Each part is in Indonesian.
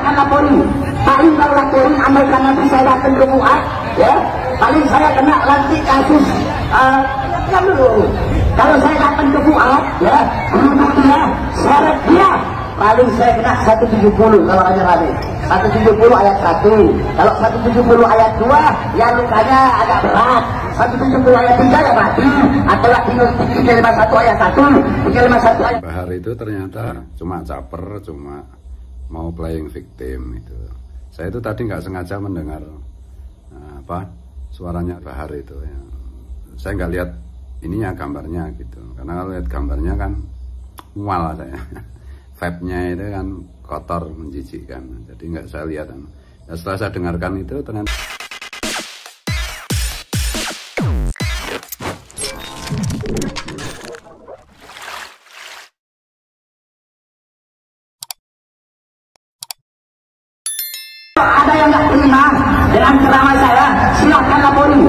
silahkan lapori. Paling kalau laporin amalkan nanti saya datang ke Fuad, ya. Paling saya kena nanti kasus dulu. Kalau saya datang ke Fuad, ya, duduk dia, seret dia, paling saya kena 170 kalau hanya lari. 170 ayat 1. Kalau 170 ayat 2, ya lukanya agak berat. 170 ayat 3 ya mati. Atau 351 ayat 1, 351 ayat. Bahar itu ternyata cuma caper, cuma mau playing victim itu. Saya itu tadi nggak sengaja mendengar suaranya Bahar itu. Ya. Saya nggak lihat ininya gambarnya gitu. Karena kalau lihat gambarnya kan mual saya. Vibe-nya itu kan kotor, menjijikkan. Jadi nggak saya lihat. Ya, setelah saya dengarkan itu ternyata ada yang nggak terima dengan ceramah saya, silahkan lapori.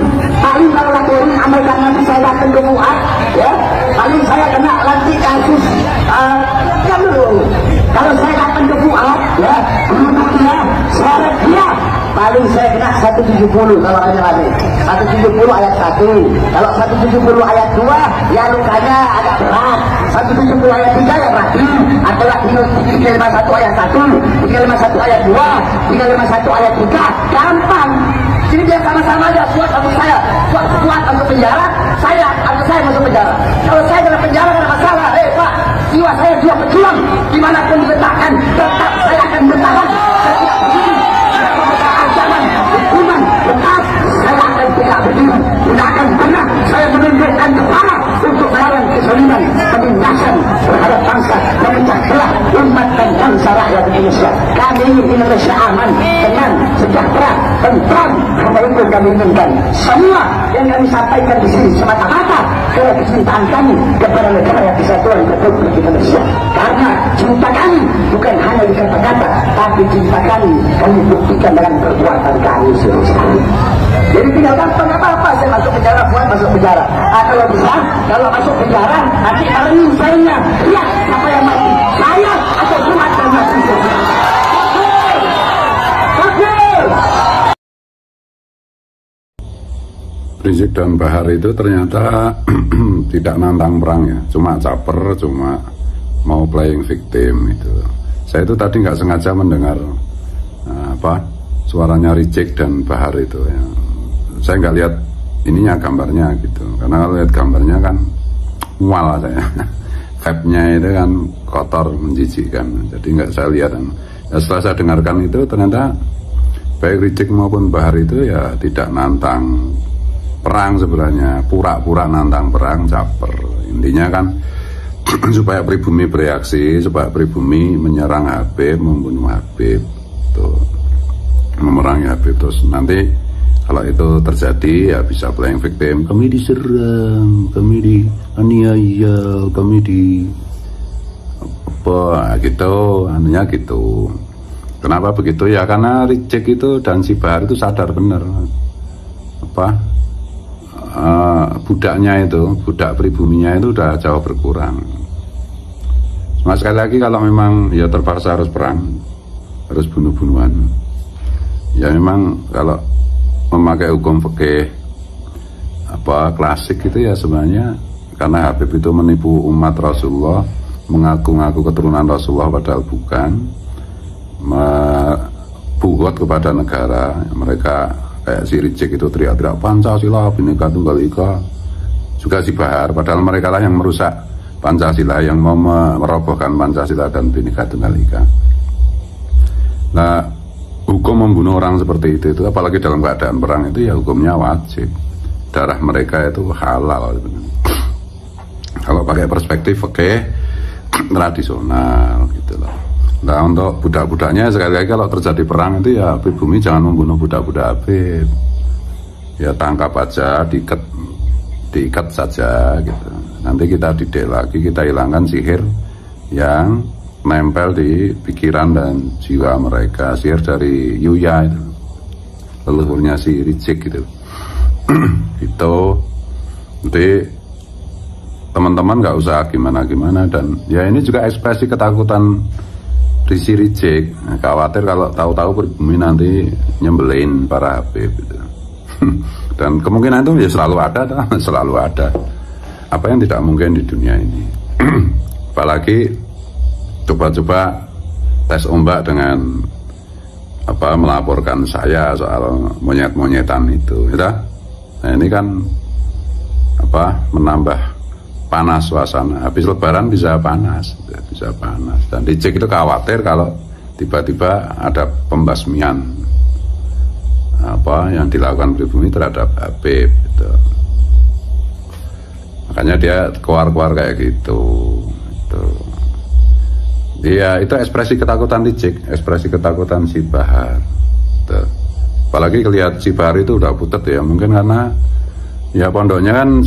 Paling kalau laporin amalkan nanti saya datang ke Fuad, ya. Paling saya kena nanti kasus dulu. Kalau saya datang ke Fuad, ya, duduk dia, seret dia, paling saya kena 170 kalau hanya lari. 170 ayat 1. Kalau 170 ayat 2, ya lukanya agak berat. 170 ayat 3 ya mati. Atau 351 ayat 1, 351 ayat 2, 351 ayat 3, gampang. Jadi dia sama-sama aja, Fuad masuk saya, Fuad masuk penjara, saya masuk penjara. Kalau saya dalam penjara ada masalah, Pak, jiwa saya jiwa pejuang, dimanapun diletakkan, tetap saya akan bertahan. Setiap berdiri, ancaman, hukuman, bekas, saya akan tidak berdiri. Tidak akan pernah saya menundukkan kepala untuk melawan kezaliman, penindasan terhadap bangsa, memecah belah umat dan bangsa rakyat Indonesia. Kami ingin Indonesia aman, tenang, sejahtera, tentram. Karena itu kami inginkan semua yang kami sampaikan di sini semata-mata karena kecintaan kami kepada negara kesatuan Republik Indonesia. Karena cinta kami bukan hanya di kata-kata, tapi cinta kami buktikan dengan perbuatan kami serius sekali. Jadi tidak gampang apa-apa saya masuk penjara, Fuad masuk penjara. Kalau bisa, kalau masuk penjara nanti malam saya lihat siapa yang mati, saya atau Fuad yang mati. Rizik dan Bahar itu ternyata tidak nantang perang ya, cuma caper, cuma mau playing victim itu. Saya itu tadi nggak sengaja mendengar suaranya Rizik dan Bahar itu ya. Saya nggak lihat ininya gambarnya gitu, karena kalau lihat gambarnya kan mual saya. Vibe-nya itu kan kotor, menjijikkan. Jadi nggak saya lihat. Ya, setelah saya dengarkan itu ternyata baik Rizik maupun Bahar itu ya tidak nantang perang sebenarnya, pura-pura nantang perang, caper. Intinya kan supaya pribumi bereaksi, supaya pribumi menyerang Habib, membunuh Habib, tuh, memerangi Habib. Terus nanti kalau itu terjadi ya bisa playing victim. Kami diserang, kami dianiaya, kami di apa gitu, anunya gitu. Kenapa begitu ya? Karena Rizik itu dan si Bahar itu sadar benar budaknya itu, budak pribuminya itu udah jauh berkurang. Cuma sekali lagi kalau memang ya terpaksa harus perang, harus bunuh-bunuhan, ya memang kalau memakai hukum fikih klasik itu ya sebenarnya karena Habib itu menipu umat Rasulullah, mengaku-ngaku keturunan Rasulullah padahal bukan, bugot kepada negara. Mereka kayak si Rizik itu teriak-teriak Pancasila, Bhinneka Tunggal Ika. Juga si Bahar, padahal mereka lah yang merusak Pancasila, yang mau merobohkan Pancasila dan Bhinneka Tunggal Ika. Nah, hukum membunuh orang seperti itu apalagi dalam keadaan perang itu ya hukumnya wajib. Darah mereka itu halal. Kalau pakai perspektif fikih tradisional gitu loh. Nah, untuk budak-budaknya sekali lagi kalau terjadi perang itu ya pribumi jangan membunuh budak-budak Habib. Ya tangkap aja, diikat saja gitu. Nanti kita didik lagi, kita hilangkan sihir yang nempel di pikiran dan jiwa mereka. Sihir dari Yuya itu, leluhurnya si Rizik gitu. Gitu. Jadi teman-teman nggak usah gimana-gimana, dan ya ini juga ekspresi ketakutan risi reject, khawatir kalau tahu-tahu pribumi nanti nyembelin para Habib gitu. Dan kemungkinan itu ya selalu ada, selalu ada. Apa yang tidak mungkin di dunia ini. Apalagi coba-coba tes ombak dengan melaporkan saya soal monyet-monyetan itu, ya. Nah ini kan menambah panas suasana. Habis Lebaran bisa panas, Dan dicek itu khawatir kalau tiba-tiba ada pembasmian yang dilakukan pribumi terhadap Habib gitu. Makanya dia keluar-keluar kayak gitu. Iya, itu ekspresi ketakutan dicek, ekspresi ketakutan si Bahar. Gitu. Apalagi kelihatan si Bahar itu udah putet ya, mungkin karena ya pondoknya kan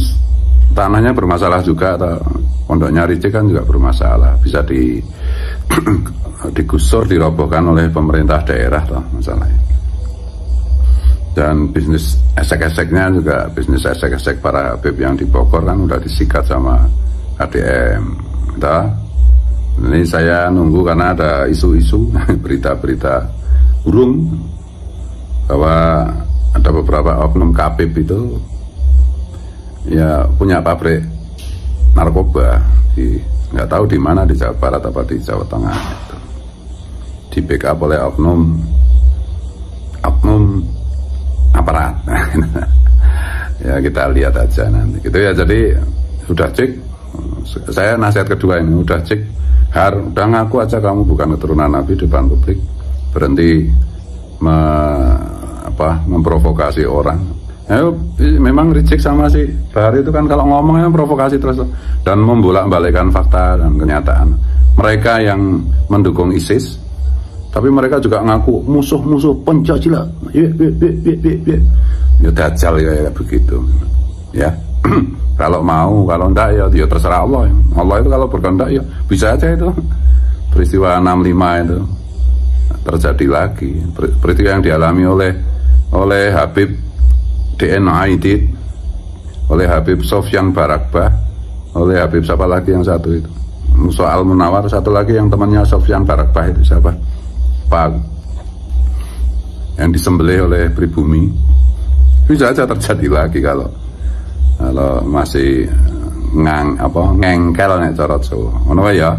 tanahnya bermasalah juga, atau pondoknya Ricik kan juga bermasalah, bisa digusur, dirobohkan oleh pemerintah daerah toh masalahnya. Dan bisnis esek-eseknya juga, bisnis esek-esek para Habib yang di Bogor kan udah disikat sama ADM. Gitu. Ini saya nunggu karena ada isu-isu, berita-berita burung bahwa ada beberapa oknum Habib itu ya punya pabrik narkoba nggak tahu di mana, di Jawa Barat apa di Jawa Tengah itu. Di backup oleh oknum aparat. Ya kita lihat aja nanti gitu ya. Jadi udah cek, saya nasihat kedua ini, udah cek, udah ngaku aja kamu bukan keturunan Nabi depan publik, berhenti memprovokasi orang. Memang Ricik sama si Bahar itu kan kalau ngomongnya provokasi terus dan membolak-balikkan fakta dan kenyataan. Mereka yang mendukung ISIS, tapi mereka juga ngaku musuh-musuh Pancasila. Ya dajjal ya begitu. Ya. Kalau mau, kalau enggak ya terserah Allah. Allah itu kalau berkehendak ya bisa aja itu. Peristiwa 65 itu terjadi lagi. Peristiwa yang dialami oleh Habib DNA Aidit, oleh Habib Sofyan Barakbah, oleh Habib siapa lagi yang satu itu, Musa Al-Munawar, satu lagi yang temannya Sofyan Barakbah itu siapa? Pak, yang disembelih oleh pribumi. Bisa aja terjadi lagi kalau masih ngengkel nek cara Jawa. Ngono ya.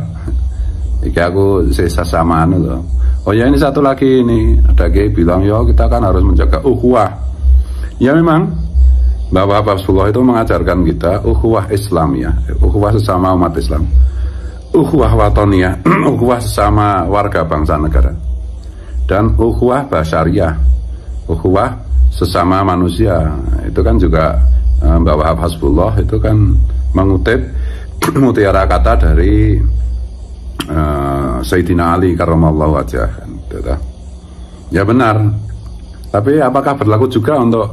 Iki aku sisa samaan loh. Oh ya, ini satu lagi ini, ada kiai bilang ya kita kan harus menjaga ukhuwah. Ya memang Bapak Habibullah itu mengajarkan kita ukhuwah Islamiyah, ukhuwah sesama umat Islam, ukhuwah watoniyah, ukhuwah sesama warga bangsa negara, dan ukhuwah basyariyah, ukhuwah sesama manusia. Itu kan juga Bapak Habibullah itu kan mengutip mutiara kata dari Sayyidina Ali karramallahu wajhah. Ya benar. Tapi apakah berlaku juga untuk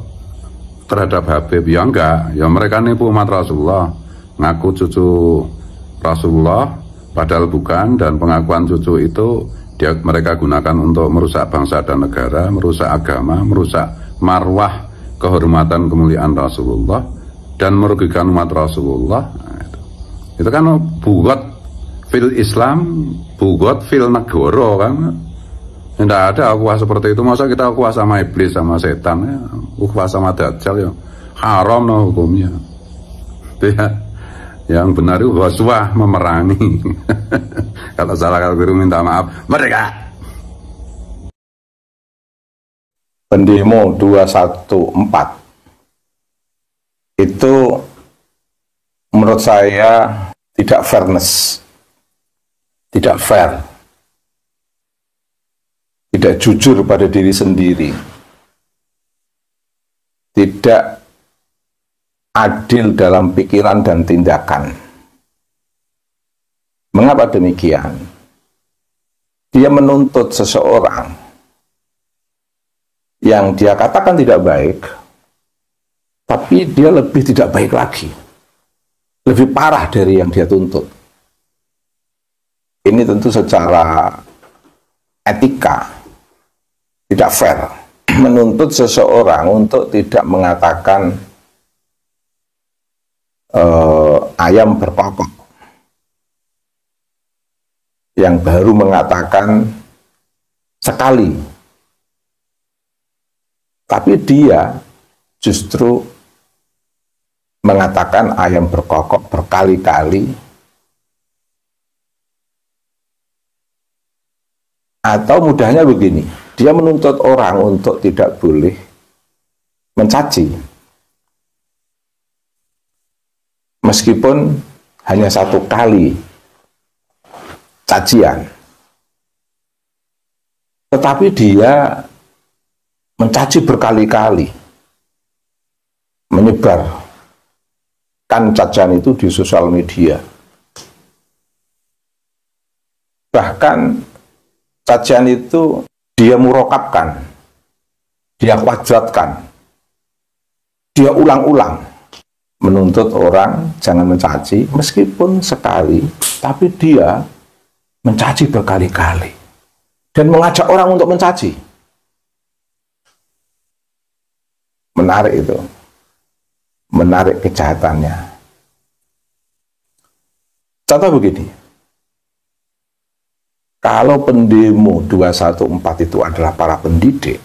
terhadap Habib? Ya enggak. Ya mereka nipu umat Rasulullah, ngaku cucu Rasulullah padahal bukan, dan pengakuan cucu itu mereka gunakan untuk merusak bangsa dan negara, merusak agama, merusak marwah kehormatan kemuliaan Rasulullah, dan merugikan umat Rasulullah. Nah, itu kan bugot fil Islam, bugot fil negoro kan. Tidak ada ukhuwah seperti itu. Masa kita ukhuwah sama iblis, sama setan ya? Ukhuwah sama dajjal ya haram no hukumnya ya. Yang benar itu ghazwah, memerangi. Kalau salah, kalau keliru minta maaf. Merdeka. Pendemo 214 itu menurut saya tidak fairness, tidak fair, tidak jujur pada diri sendiri, tidak adil dalam pikiran dan tindakan. Mengapa demikian? Dia menuntut seseorang yang dia katakan tidak baik, tapi dia lebih tidak baik lagi, lebih parah dari yang dia tuntut. Ini tentu secara etika tidak fair, menuntut seseorang untuk tidak mengatakan ayam berkokok. yang baru mengatakan sekali, tapi dia justru mengatakan ayam berkokok berkali-kali, atau mudahnya begini, dia menuntut orang untuk tidak boleh mencaci meskipun hanya satu kali cacian, tetapi dia mencaci berkali-kali, menyebarkan cacian itu di sosial media. Bahkan cacian itu dia murokapkan, dia kuadratkan, dia ulang-ulang, menuntut orang jangan mencaci meskipun sekali, tapi dia mencaci berkali-kali dan mengajak orang untuk mencaci. Menarik itu, menarik kejahatannya. Contoh begini, kalau pendemo 214 itu adalah para pendidik,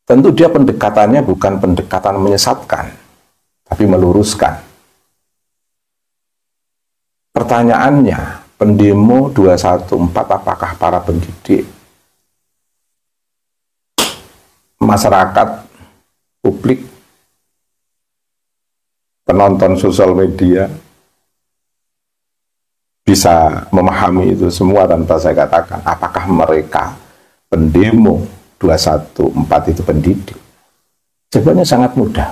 tentu dia pendekatannya bukan pendekatan menyesatkan, tapi meluruskan. Pertanyaannya, pendemo 214 apakah para pendidik, masyarakat, publik, penonton sosial media bisa memahami itu semua tanpa saya katakan apakah mereka pendemo 214 itu pendidik? Jawabannya sangat mudah.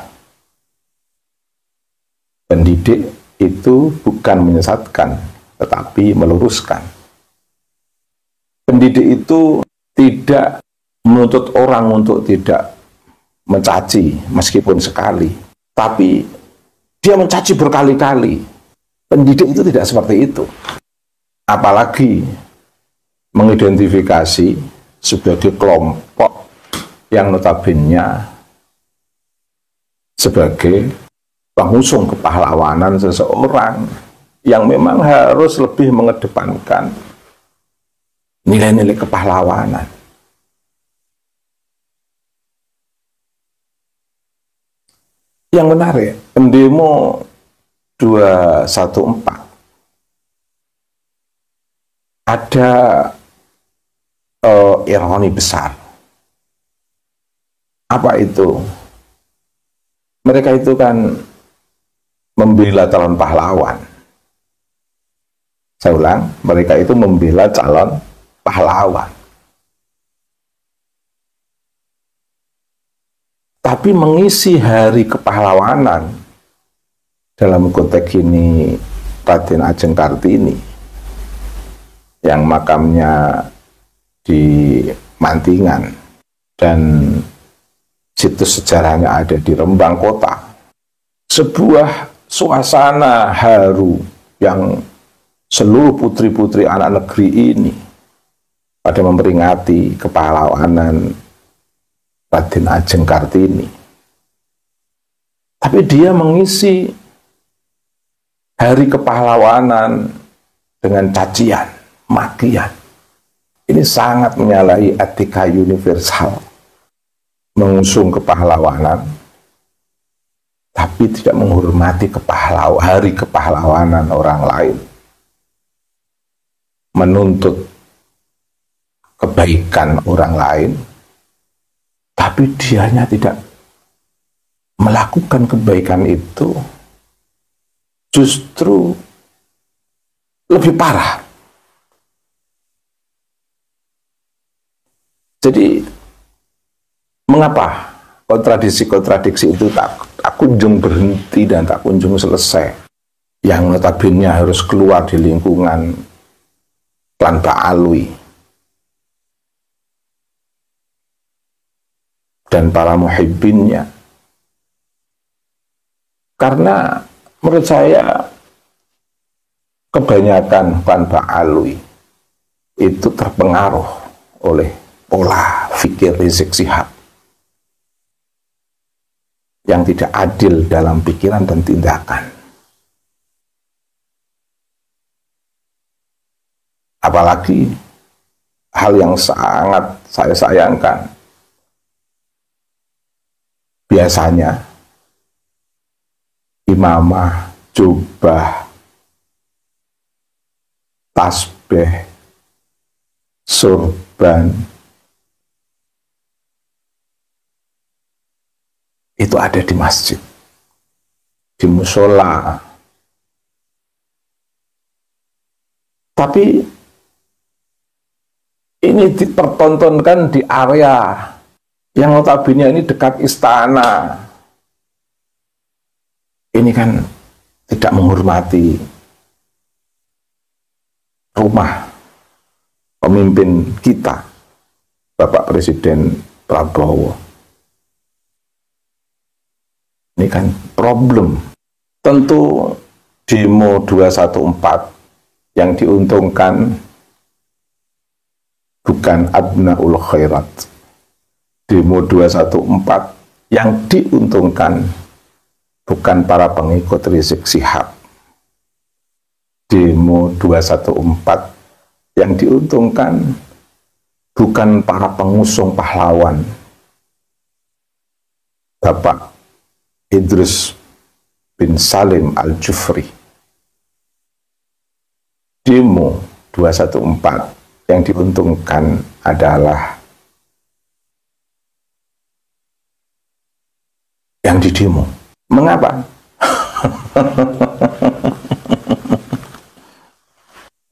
Pendidik itu bukan menyesatkan, tetapi meluruskan. Pendidik itu tidak menuntut orang untuk tidak mencaci meskipun sekali, tapi dia mencaci berkali-kali. Pendidik itu tidak seperti itu. Apalagi mengidentifikasi sebagai kelompok yang notabene sebagai pengusung kepahlawanan seseorang yang memang harus lebih mengedepankan nilai-nilai kepahlawanan. Yang menarik, pendemo 214 ada ironi besar. Apa itu? Mereka itu kan membela calon pahlawan. Saya ulang, mereka itu membela calon pahlawan. Tapi mengisi hari kepahlawanan, dalam konteks ini Raden Ajeng Kartini, yang makamnya di Mantingan dan situs sejarahnya ada di Rembang Kota. Sebuah suasana haru yang seluruh putri-putri anak negeri ini pada memperingati kepahlawanan Raden Ajeng Kartini. Tapi dia mengisi hari kepahlawanan dengan cacian, makian. Ini sangat menyalahi etika universal. Mengusung kepahlawanan, tapi tidak menghormati hari kepahlawanan orang lain. Menuntut kebaikan orang lain, tapi dianya tidak melakukan kebaikan itu, justru lebih parah. Jadi mengapa kontradiksi-kontradiksi itu tak kunjung berhenti dan tak kunjung selesai? Yang notabene harus keluar di lingkungan klan Ba'alwi dan para muhibbinnya. Karena menurut saya kebanyakan klan Ba'alwi itu terpengaruh oleh pola fikir Rizik Syihab yang tidak adil dalam pikiran dan tindakan. Apalagi hal yang sangat saya sayangkan, biasanya imamah, jubah, tasbih, surban itu ada di masjid, di musola. Tapi ini dipertontonkan di area yang notabene ini dekat istana. Ini kan tidak menghormati rumah pemimpin kita, Bapak Presiden Prabowo. Ini kan problem. Tentu demo 214 yang diuntungkan bukan abnaul khairat. Demo 214 yang diuntungkan bukan para pengikut Rizik Syihab. Demo 214 yang diuntungkan bukan para pengusung pahlawan Bapak Idrus bin Salim Al-Jufri. Demo 214 yang diuntungkan adalah yang didemo. Mengapa?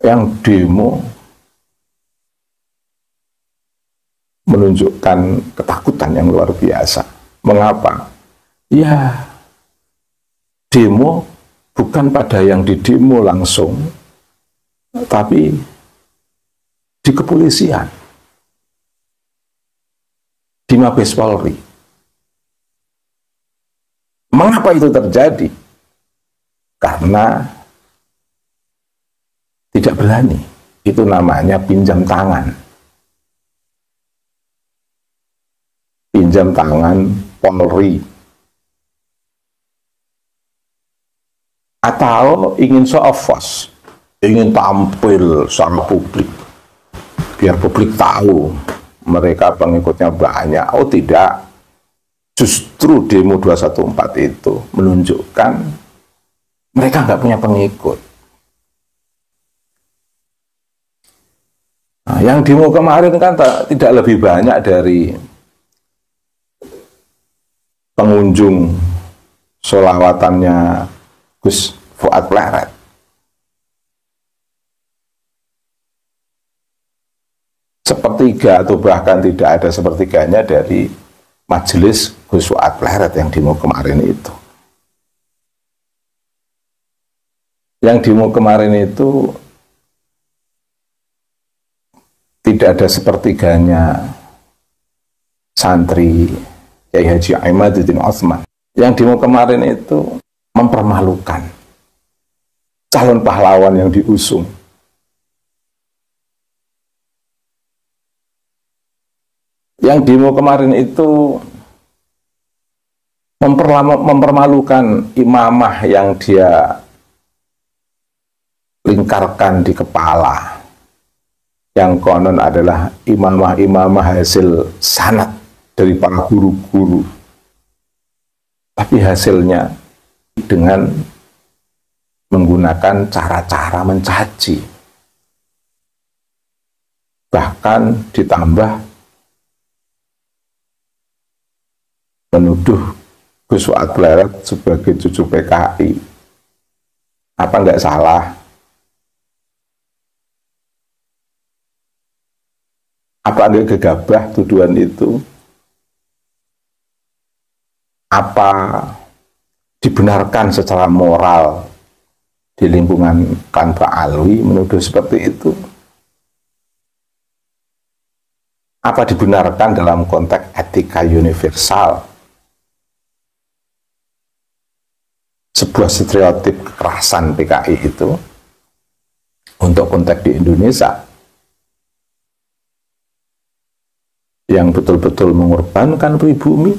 Yang demo menunjukkan ketakutan yang luar biasa. Mengapa? Ya, demo bukan pada yang didemo langsung, tapi di kepolisian, di Mabes Polri. Mengapa itu terjadi? Karena tidak berani. Itu namanya pinjam tangan. Pinjam tangan Polri. Atau ingin show of force, ingin tampil sama publik, biar publik tahu mereka pengikutnya banyak. Oh tidak, justru demo 214 itu menunjukkan mereka nggak punya pengikut. Nah, yang demo kemarin kan tidak lebih banyak dari pengunjung sholawatannya Gus Fuad Pleret. Sepertiga atau bahkan tidak ada sepertiganya dari majelis Gus Fuad Pleret yang demo kemarin itu. Yang demo kemarin itu tidak ada sepertiganya santri Kiai Haji Imaduddin Utsman. Yang demo kemarin itu mempermalukan calon pahlawan yang diusung. Yang demo kemarin itu mempermalukan imamah yang dia lingkarkan di kepala, yang konon adalah imamah-imamah hasil sanad dari para guru-guru, tapi hasilnya dengan menggunakan cara-cara mencaci, bahkan ditambah menuduh Gus Fuad Pleret sebagai cucu PKI. Apa enggak salah? Apa enggak gegabah tuduhan itu? Apa dibenarkan secara moral di lingkungan klan Pak Alwi menuduh seperti itu? Apa dibenarkan dalam konteks etika universal? Sebuah stereotip kekerasan PKI itu untuk konteks di Indonesia yang betul-betul mengorbankan pribumi,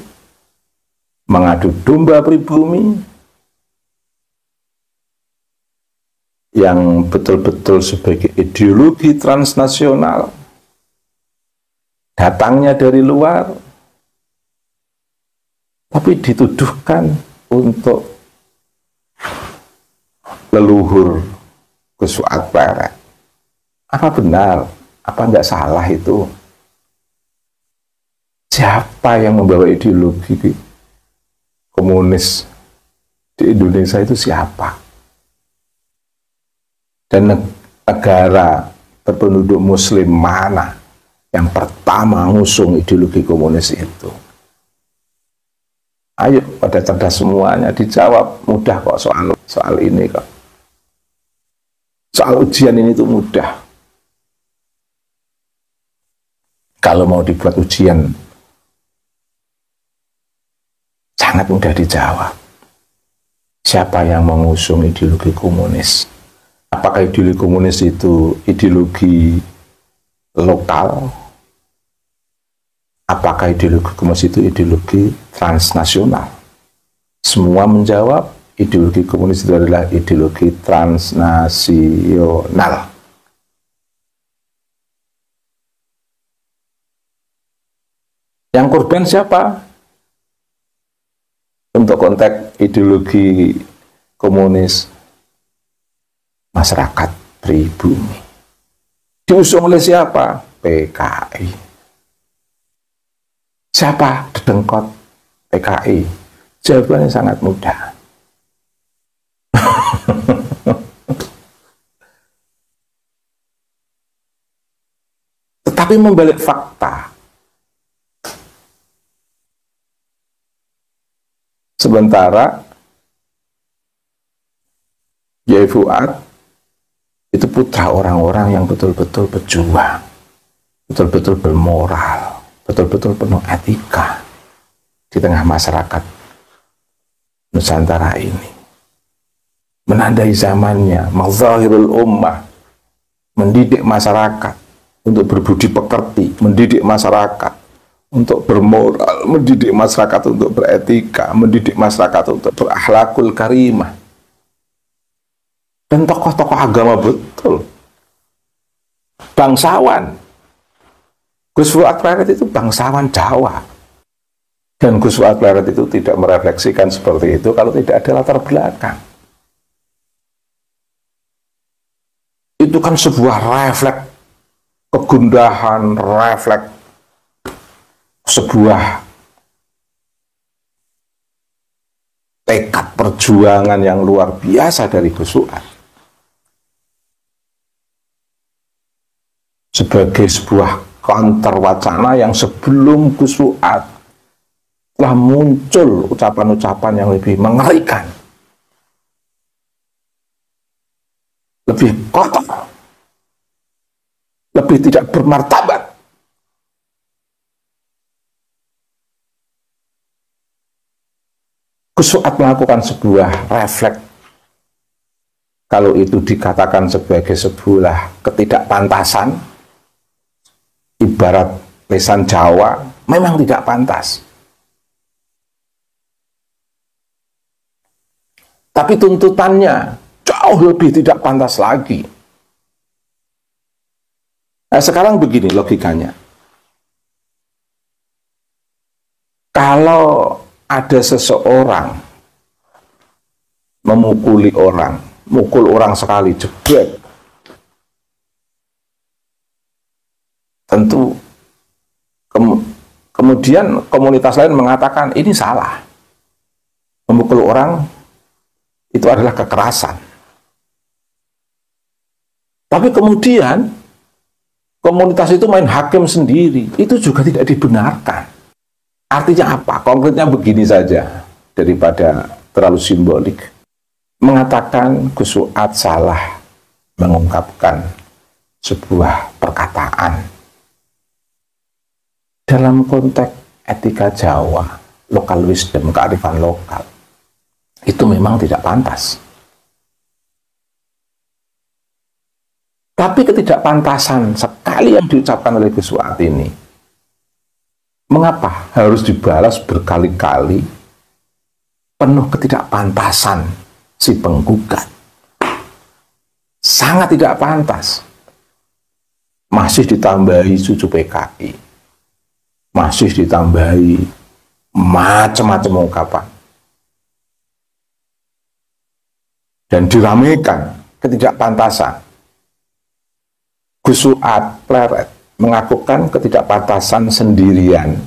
mengadu domba pribumi, yang betul-betul sebagai ideologi transnasional, datangnya dari luar, tapi dituduhkan untuk leluhur Gus Fuad Pleret. Apa benar? Apa enggak salah itu? Siapa yang membawa ideologi komunis di Indonesia itu siapa? Dan negara berpenduduk muslim mana yang pertama ngusung ideologi komunis itu? Ayo pada cerdas semuanya, dijawab. Mudah kok soal ini kok. Soal ujian ini tuh mudah. Kalau mau dibuat ujian, sangat mudah dijawab. Siapa yang mengusung ideologi komunis? Apakah ideologi komunis itu ideologi lokal? Apakah ideologi komunis itu ideologi transnasional? Semua menjawab ideologi komunis itu adalah ideologi transnasional. Yang korban siapa? Untuk konteks ideologi komunis, masyarakat pribumi. Diusung oleh siapa? PKI. Siapa dedengkot PKI? Jawabannya sangat mudah. Tetapi membalik fakta, sementara Yai Fuad itu putra orang-orang yang betul-betul berjuang, betul-betul bermoral, betul-betul penuh etika di tengah masyarakat Nusantara ini. Menandai zamannya, mazahirul ummah, mendidik masyarakat untuk berbudi pekerti, mendidik masyarakat untuk bermoral, mendidik masyarakat untuk beretika, mendidik masyarakat untuk berakhlakul karimah. Dan tokoh-tokoh agama betul, bangsawan. Gus Fuad Pleret itu bangsawan Jawa. Dan Gus Fuad Pleret itu tidak merefleksikan seperti itu kalau tidak ada latar belakang. Itu kan sebuah refleks kegundahan, refleks sebuah tekad perjuangan yang luar biasa dari Gus Fuad. Sebagai sebuah counter wacana yang sebelum Gus Fuad telah muncul ucapan-ucapan yang lebih mengerikan, lebih kotor, lebih tidak bermartabat. Gus Fuad melakukan sebuah refleks, kalau itu dikatakan sebagai sebuah ketidakpantasan, ibarat lisan Jawa, memang tidak pantas. Tapi tuntutannya jauh lebih tidak pantas lagi. Nah, sekarang begini logikanya. Kalau ada seseorang memukuli orang, mukul orang sekali, jebret, tentu kemudian komunitas lain mengatakan ini salah. Memukul orang itu adalah kekerasan. Tapi kemudian komunitas itu main hakim sendiri, itu juga tidak dibenarkan. Artinya apa? Konkretnya begini saja, daripada terlalu simbolik. Mengatakan Gus Fuad salah mengungkapkan sebuah perkataan dalam konteks etika Jawa, local wisdom, kearifan lokal, itu memang tidak pantas. Tapi ketidakpantasan sekali yang diucapkan oleh Gus Fuad ini, mengapa harus dibalas berkali-kali penuh ketidakpantasan si penggugat? sangat tidak pantas. Masih ditambahi cucu PKI, masih ditambahi macam-macam ungkapan, dan diramaikan ketidakpantasan. Gus Suat Pleret mengakukan ketidakpantasan sendirian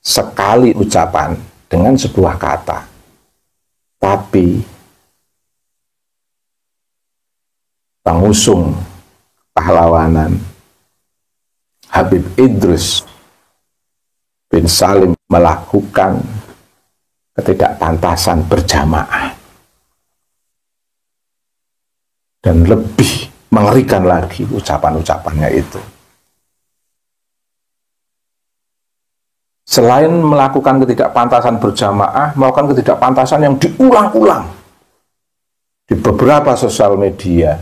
sekali ucapan dengan sebuah kata, tapi pengusung pahlawanan Habib Idrus bin Salim melakukan ketidakpantasan berjamaah. Dan lebih mengerikan lagi ucapan-ucapannya itu. Selain melakukan ketidakpantasan berjamaah, melakukan ketidakpantasan yang diulang-ulang di beberapa sosial media,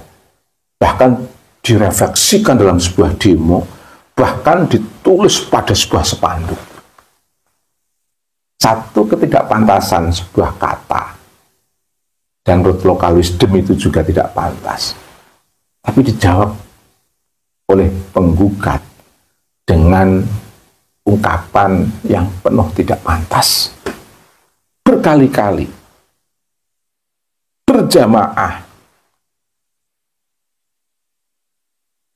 bahkan direfleksikan dalam sebuah demo, bahkan ditulis pada sebuah spanduk. Satu ketidakpantasan sebuah kata, dan menurut lokal wisdom itu juga tidak pantas, tapi dijawab oleh penggugat dengan ungkapan yang penuh tidak pantas. Berkali-kali berjamaah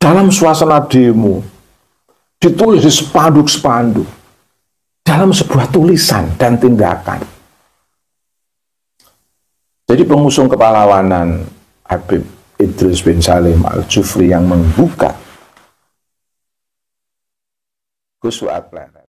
dalam suasana demo, ditulis di spanduk-spanduk, dalam sebuah tulisan dan tindakan. Jadi pengusung kepahlawanan Habib Idrus bin Salim Al-Jufri yang menggugat Gus Suat Pleret